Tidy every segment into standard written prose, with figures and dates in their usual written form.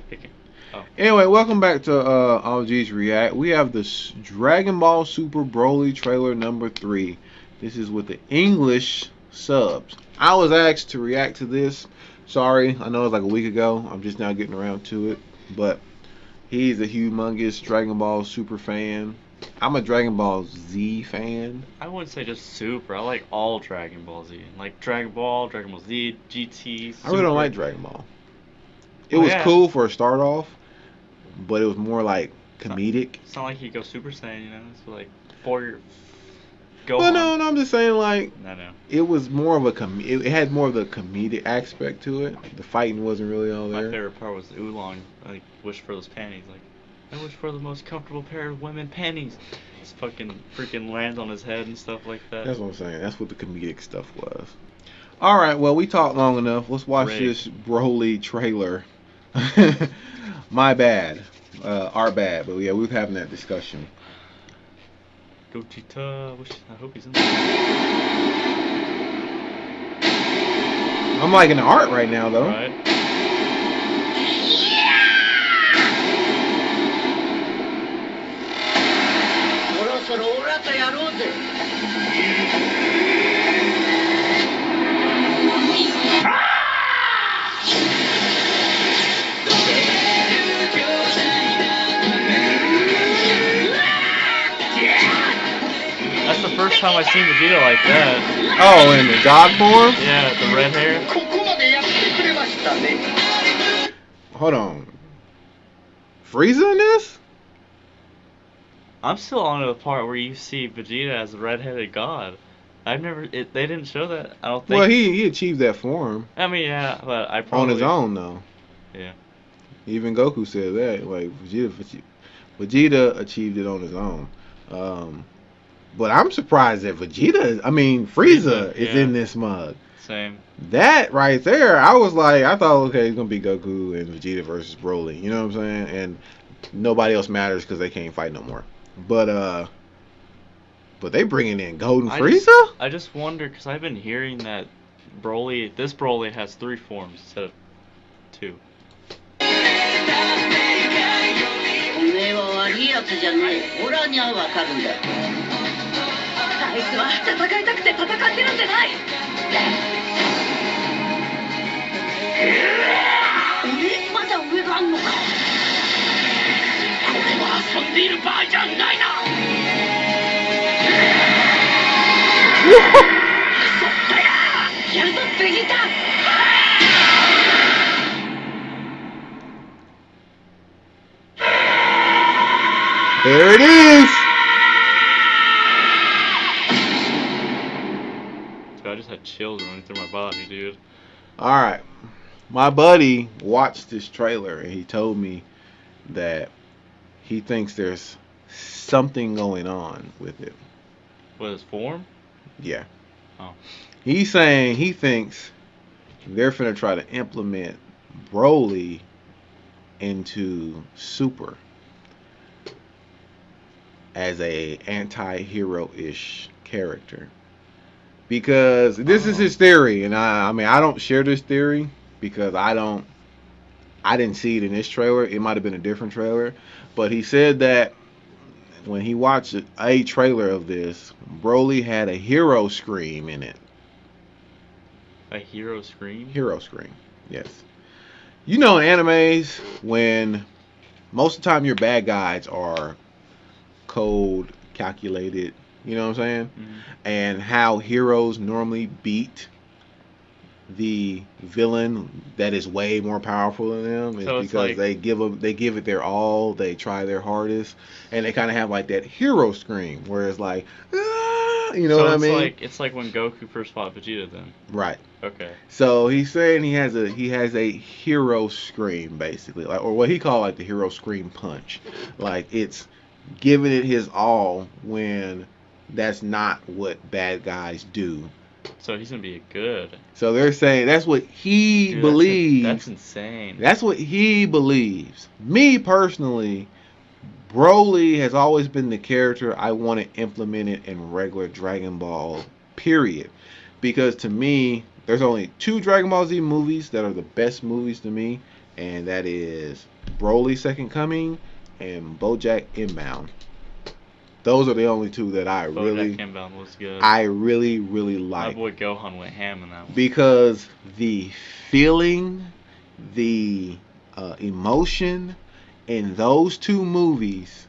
Picking. Oh. Anyway, welcome back to AllG'sReact. We have the Dragon Ball Super Broly trailer number 3. This is with the English subs. I was asked to react to this. Sorry, I know it was like a week ago. I'm just now getting around to it. But he's a humongous Dragon Ball Super fan. I'm a Dragon Ball Z fan. I wouldn't say just Super. I like all Dragon Ball Z. Like Dragon Ball Z, GT, Super. I really don't like Dragon Ball. It was cool for a start off, but it was more like comedic. It's not like he goes Super Saiyan, you know? It's like for go Well, no, I'm just saying like no. It was more of it had more of the comedic aspect to it. The fighting wasn't really all there. My favorite part was the Oolong like wish for those panties. Like, I wish for the most comfortable pair of women panties. Just freaking lands on his head and stuff like that. That's what I'm saying. That's what the comedic stuff was. All right, well, we talked long enough. Let's watch this Broly trailer. My bad. Our bad. But yeah, we were having that discussion. Gogeta. I hope he's in there. I'm liking the art right now, though. Right. That's the first time I've seen Vegeta like that. Oh, in the God form? Yeah, the red hair. Hold on. Frieza in this? I'm still on to the part where you see Vegeta as the red-headed god. They didn't show that. I don't think. Well, he achieved that form. I mean, yeah, but I probably. On his own, though. Yeah. Even Goku said that. Like, Vegeta achieved it on his own. But I'm surprised that Frieza is in this mug. Same. That right there, I thought, okay, it's going to be Goku and Vegeta versus Broly. You know what I'm saying? And nobody else matters because they can't fight no more. But they bringing in Golden Frieza? I just wonder, because I've been hearing that this Broly has 3 forms instead of 2. There it is. So I just had chills running through my body, dude. Alright. My buddy watched this trailer and he told me that he thinks there's something going on with it. With his form? Yeah. Oh. He's saying he thinks they're finna try to implement Broly into Super as a anti-hero-ish character. Because this is his theory, and I mean I don't share this theory because I didn't see it in this trailer. It might have been a different trailer, but he said that when he watched a trailer of this, Broly had a hero scream in it. A hero scream? Hero scream, yes. You know in animes, when most of the time your bad guys are cold, calculated, you know what I'm saying? Mm-hmm. And how heroes normally beat the villain that is way more powerful than them is because they give it their all, they try their hardest, and they kind of have like that hero scream where it's like, ah, you know what I mean? It's like when Goku first fought Vegeta, then. Right. Okay. So he's saying he has a hero scream basically, like, or what he called like the hero scream punch, like it's giving it his all when that's not what bad guys do. So he's gonna be good. So they're saying that's what he believes. That's insane. That's what he believes. Me personally, Broly has always been the character I want to implement it in regular Dragon Ball, period. Because to me, there's only 2 Dragon Ball Z movies that are the best movies to me. and that is Broly Second Coming and BoJack Inbound. Those are the only two that I BoJack Inbound was good. really My like. boy Gohan went ham in that one. Because the feeling, the emotion in those two movies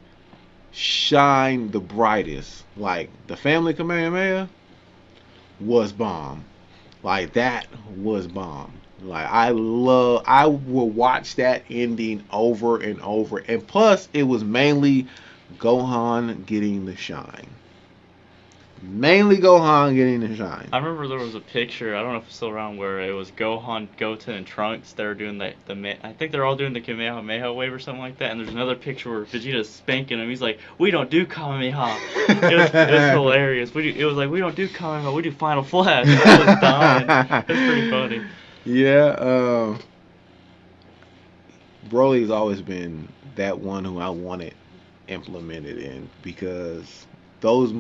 shine the brightest. Like the Family Kamehameha was bomb. Like that was bomb. Like I will watch that ending over and over. And plus, it was mainly Gohan getting the shine. Mainly Gohan getting the shine. I remember there was a picture, I don't know if it's still around, where it was Gohan, Goten, and Trunks. They were doing I think they're all doing the Kamehameha wave or something like that. And there's another picture where Vegeta's spanking him. He's like, "We don't do Kamehameha." It was hilarious. It was like, "We don't do Kamehameha, we do Final Flash." I was dying. It was pretty funny. Yeah, Broly's always been that one who I wanted implemented in, because those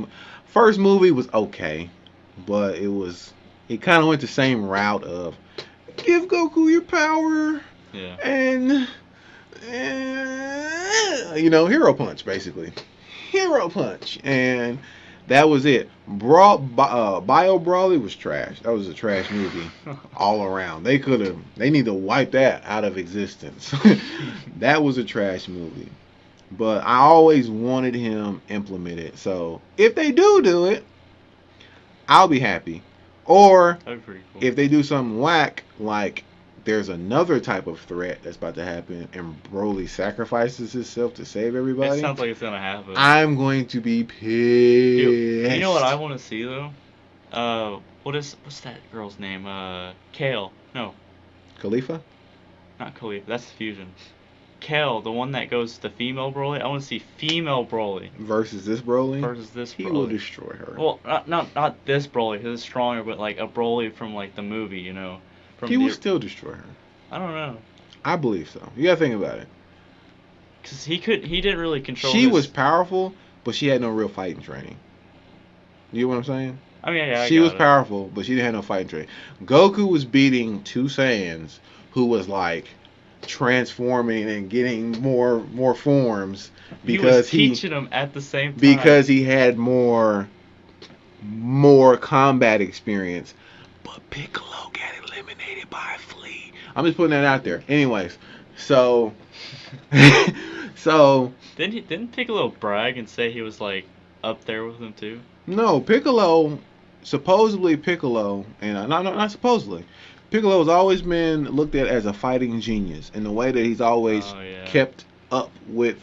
first movie was okay, but it kind of went the same route of give Goku your power, Yeah. and hero punch, basically hero punch, and that was it. Bio Broly was trash. That was a trash movie all around. They need to wipe that out of existence. That was a trash movie. But I always wanted him implemented. So if they do it, I'll be happy. Or That'd be pretty cool. if they do something whack, like there's another type of threat that's about to happen, and Broly sacrifices himself to save everybody. It sounds like it's gonna happen. I'm going to be pissed. You know what I want to see though? What's that girl's name? Kale. No, Khalifa? not Khalif. That's Fusion. Kale, the one that goes to female Broly. I want to see female Broly Versus this Broly? versus this Broly. He will destroy her. Well, not this Broly, because it's stronger, but like a Broly from like the movie, you know. He will still destroy her. I don't know. I believe so. You gotta think about it. Because he didn't really control. She was powerful, but she had no real fighting training. You know what I'm saying? I mean, yeah. She was powerful, but she didn't have no fighting training. Goku was beating two Saiyans who was like transforming and getting more forms because he was teaching them at the same time. Because he had more combat experience. But Piccolo got eliminated by a flea. I'm just putting that out there. Anyways, so didn't Piccolo brag and say he was like up there with him too? No, supposedly Piccolo, and not supposedly. Piccolo has always been looked at as a fighting genius in the way that he's always kept up with,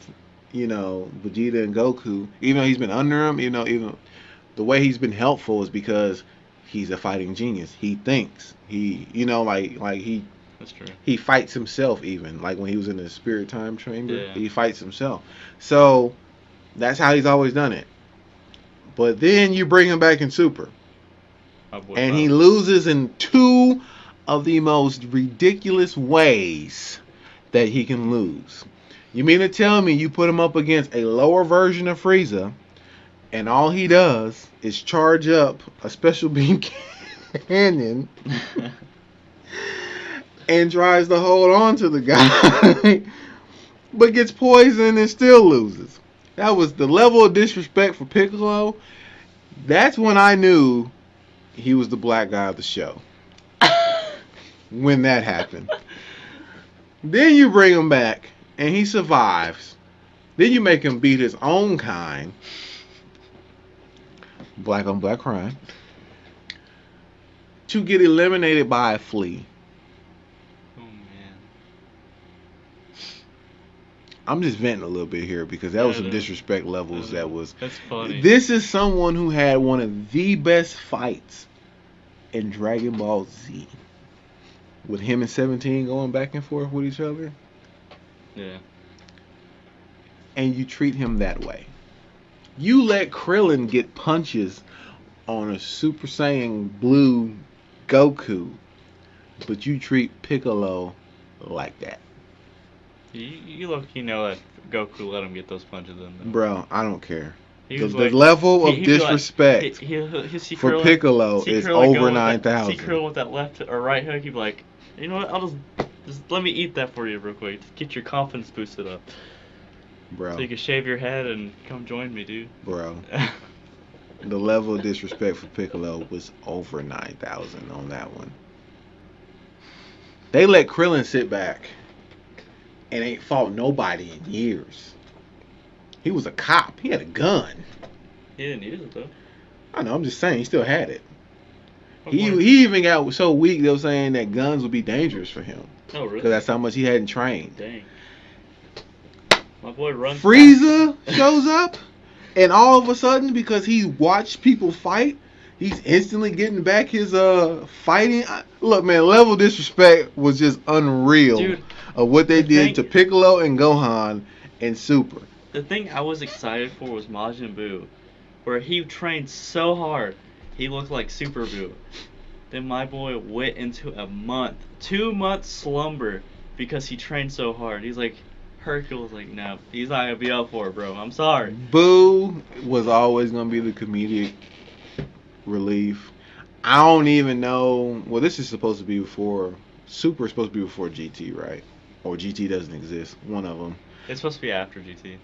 Vegeta and Goku. Even though he's been under him, even the way he's been helpful is because he's a fighting genius. He thinks. That's true. He fights himself even. Like when he was in the Spirit Time Chamber, Yeah. he fights himself. So that's how he's always done it. But then you bring him back in Super. And he loses in two of the most ridiculous ways that he can lose. You mean to tell me you put him up against a lower version of Frieza, and all he does is charge up a special beam cannon and tries to hold on to the guy, but gets poisoned and still loses? That was the level of disrespect for Piccolo. That's when I knew he was the black guy of the show. When that happened. Then you bring him back and he survives. Then you make him beat his own kind. Black on black crime. To get eliminated by a flea. Oh man. I'm just venting a little bit here because that was some disrespect levels. That's funny. This is someone who had one of the best fights in Dragon Ball Z. With him and 17 going back and forth with each other. Yeah. And you treat him that way. You let Krillin get punches on a Super Saiyan Blue Goku, but you treat Piccolo like that. You know that Goku let him get those punches in there. Bro, I don't care. The like, level of disrespect for Piccolo is over 9,000. See Krillin with that left or right hook, he'd be like, you know what, I'll just Just let me eat that for you real quick. Just get your confidence boosted up. Bro. So you can shave your head and come join me, dude. Bro. The level of disrespect for Piccolo was over 9,000 on that one. They let Krillin sit back and ain't fought nobody in years. He was a cop. He had a gun. He didn't use it though. I know. I'm just saying he still had it. What He point? even got so weak they were saying that guns would be dangerous for him Oh really? because that's how much he hadn't trained. Dang. My boy runs. Frieza shows up, and all of a sudden, because he's watched people fight, he's instantly getting back his fighting. Look, man, level disrespect was just unreal. Dude, of what they the did thing- to Piccolo and Gohan and Super. The thing I was excited for was Majin Buu, where he trained so hard, he looked like Super Buu. Then my boy went into a 2-month slumber because he trained so hard. He's like, Hercule was like, no, he's not gonna be up for it, bro. I'm sorry. Boo was always gonna be the comedic relief. I don't even know. Well, this is supposed to be before Super is supposed to be before GT, right? Or GT doesn't exist. One of them. It's supposed to be after GT.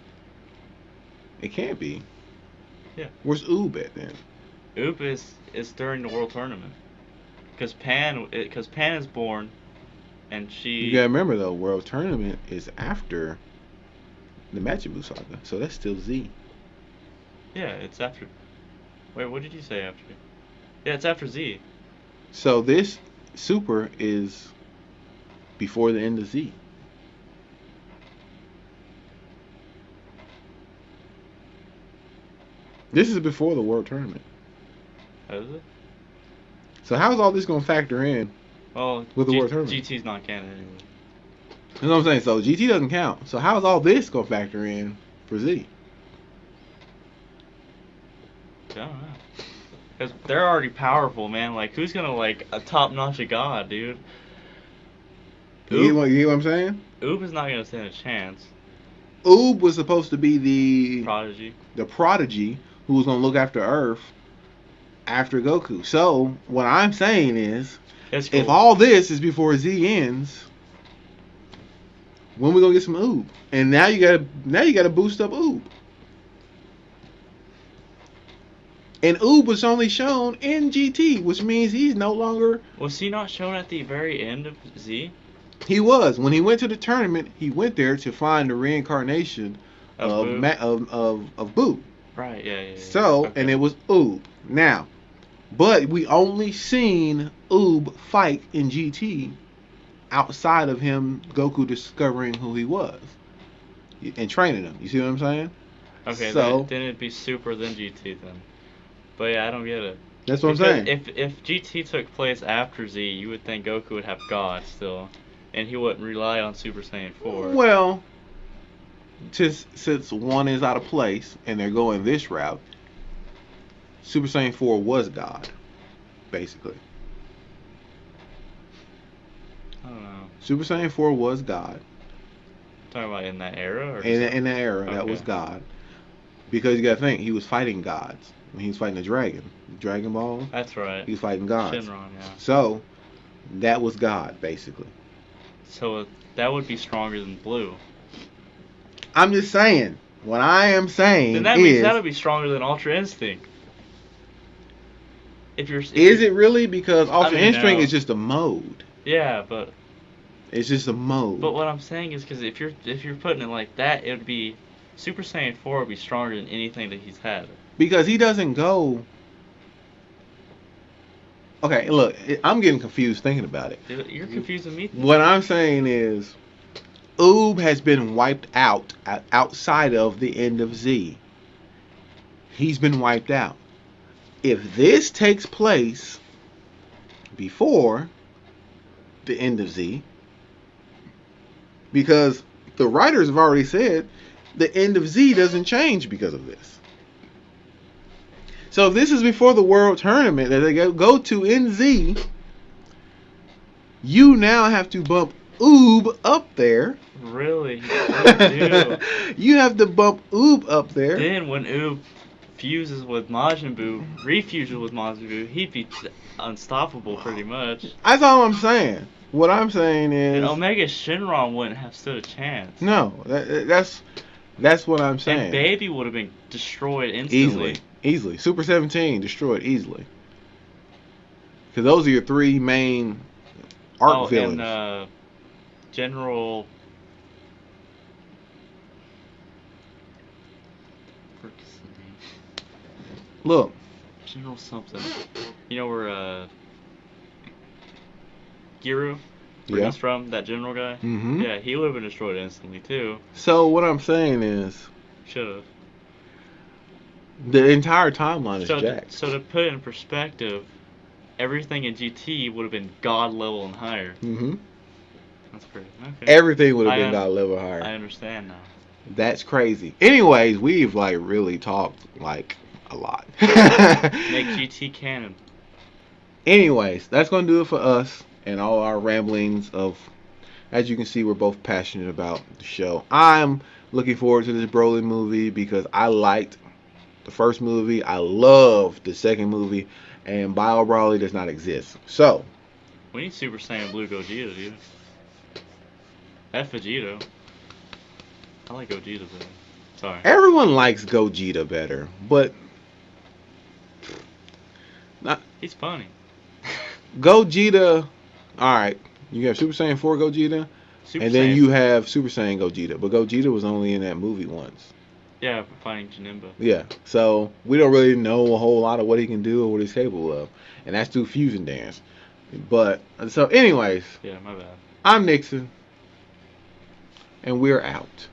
It can't be. Yeah. Where's Oob at then? Oop is during the World Tournament. Because Pan is born, and she. You gotta remember though, World Tournament is after the Majin Buu saga, so that's still Z. Yeah, it's after. Wait, what did you say after? Yeah, it's after Z. So this Super is before the end of Z. This is before the World Tournament. How is it? So how is all this gonna factor in Well, with the World Tournament? GT's not canon anyway. You know what I'm saying? So GT doesn't count. So how is all this gonna factor in for Z? I don't know. Because they're already powerful, man. Like, who's gonna, like, a top-notch god, dude? You get what I'm saying? Oob is not gonna stand a chance. Oob was supposed to be the prodigy who was gonna look after Earth after Goku. So what I'm saying is, It's cool. if all this is before Z ends, when we gonna get some Oob? And now you gotta boost up Oob. And Oob was only shown in GT, which means he's no longer. Was he not shown at the very end of Z? He was. When he went to the tournament, he went there to find the reincarnation of Boo. Right, yeah. So, Okay. and it was Oob. Now, but we only seen Oob fight in GT outside of him, Goku discovering who he was and training him. You see what I'm saying? Okay, so then it'd be Super then GT then. But yeah, I don't get it. That's what I'm saying. If GT took place after Z, you would think Goku would have God still, and he wouldn't rely on Super Saiyan 4. Well, since one is out of place and they're going this route, Super Saiyan 4 was God, basically. I don't know. Super Saiyan 4 was God. Talking about in that era? Or In that era, that Okay. was God. Because you gotta think, he was fighting gods. When he was fighting the dragon. Dragon Ball, That's right. he was fighting gods. Shenron, yeah. So, that was God, basically. So that would be stronger than Blue. I'm just saying. What I am saying Then that means is... that would be stronger than Ultra Instinct. Is it really? Because Ultra I mean, Instinct no. is just a mode. Yeah, but It's just a mode. what I'm saying is because if you're putting it like that, it would be Super Saiyan 4 would be stronger than anything that he's had. Because he doesn't go... Okay, look, I'm getting confused thinking about it. Dude, you're confusing me. What I'm saying is, Oob has been wiped out outside of the end of Z. He's been wiped out. If this takes place before the end of Z, because the writers have already said the end of Z doesn't change because of this. So if this is before the World Tournament that they go to in Z, you now have to bump Oob up there. Really? You do. You have to bump Oob up there. Then when Oob fuses with Majin Buu, refuses with Majin Buu, he'd be unstoppable pretty much. That's all I'm saying. What I'm saying And is, Omega Shenron wouldn't have stood a chance. no, that's what I'm saying. And Baby would have been destroyed Easily, instantly. easily. Super 17 destroyed easily. Because those are your three main arc villains. And General. What's his name? Look, General something. You know where Giru? Where yeah. he's from? That general guy? Mm-hmm. Yeah, he would have been destroyed instantly too. So what I'm saying is, Should have. the entire timeline is jacked. So to put it in perspective, everything in GT would have been God level and higher. Mm-hmm. That's crazy. Okay. Everything would have been God level higher. I understand now. That's crazy. Anyways, we've like really talked like a lot. Make GT canon. Anyways, that's gonna do it for us and all our ramblings of. As you can see, we're both passionate about the show. I'm looking forward to this Broly movie because I liked the first movie. I loved the second movie, and Bio Broly does not exist. So we need Super Saiyan Blue Gogeta, dude. F Vegito. I like Gogeta better. Sorry. Everyone likes Gogeta better, but he's funny. Gogeta. All right, you have Super Saiyan 4 Gogeta, and then you have Super Saiyan Gogeta. But Gogeta was only in that movie once. Yeah, fighting Janemba. Yeah, so we don't really know a whole lot of what he can do or what he's capable of, and that's through Fusion Dance. But so, anyways. Yeah, my bad. I'm Nixon, and we're out.